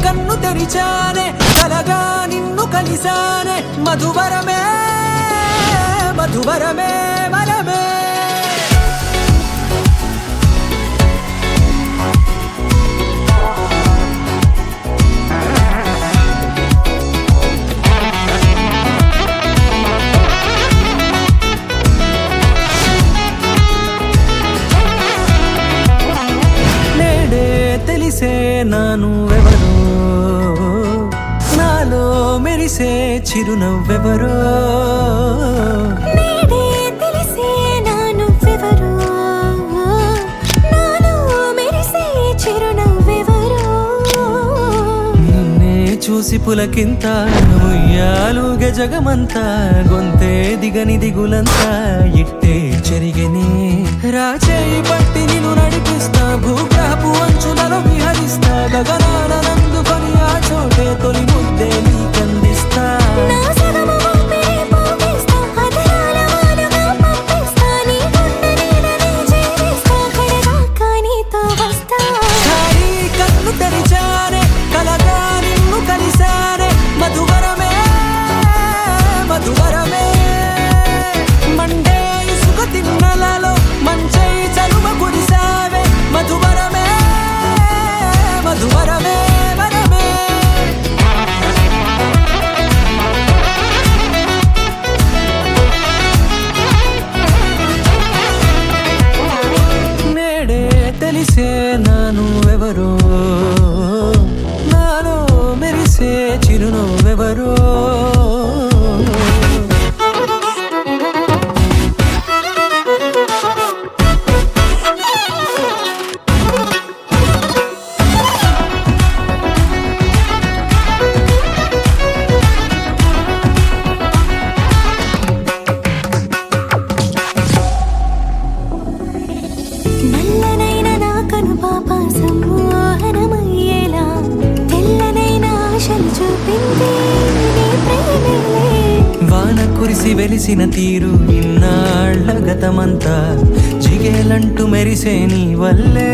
కన్ను తెరిచానే కలగా నిన్ను కలిసానే మధువరమే మధువరమే వరమే తెలిసే నానువెవరో నాలో మెరిసే చిరునవ్వెవరో నేడే తెలిసే నానువెవరో నాలో మెరిసే చిరునవ్వెవరో నిన్నే చూసి పులకింత ఉయ్యాలుగే జగమంతా గొంతే దిగని దిగులంతా ఇట్టే చెరిగెనే రాచేయి పట్టి నిన్ను నడిపిస్తా భూగ్రహపు అంచులలో విహరిస్తా గగనాల నందుకొని ఆ చోటే తొలి ముద్దే నీకందిస్తా నా సగము ఊపిరి పోగిస్తా అధరాల వానగా పంపిస్తా నీ గుండె నీడనే చేరిస్తా కడదాకా నీతో వస్తా హాయి కన్ను తెరిచానే కలగా నిన్ను కలిసానే మధువరమే మధువరమే మండే ఇసుక తిన్నలలో మంచై చలువ కురిసావే మధువరమే మధువరమే వరమే నేడే తెలిసే నానువెవరో నాలో మెరిసే చిరునవ్వెవరో నల్లనైన నా కనుపాప సమ్మోహనమయ్యేలా తెల్లనైన ఆశలు చూపింది నీ ప్రేమేలే వాన కురిసి వెలిసిన తీరు ఇన్నాళ్ల గతమంతా జిగేలంటూ మెరిసే నీ వల్లే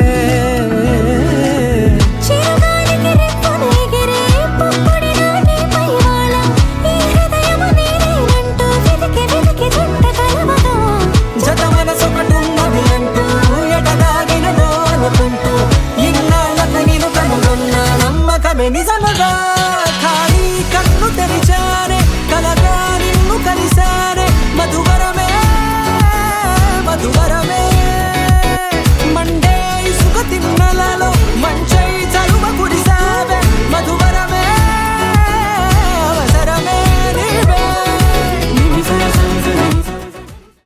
చిరుగాలికి రెప్పలు ఎగిరే పుప్పొడిగా నీపై వాలా ఈ హృదయము నీదేనంటూ వెతికి వెతికి జంట కలవగా జత మనసొకటున్నది అంటూ ఎటదాగినదో అనుకుంటూ ఇన్నాళ్ళకు నిన్ను కనుగొన్న నమ్మకమే నిజముగా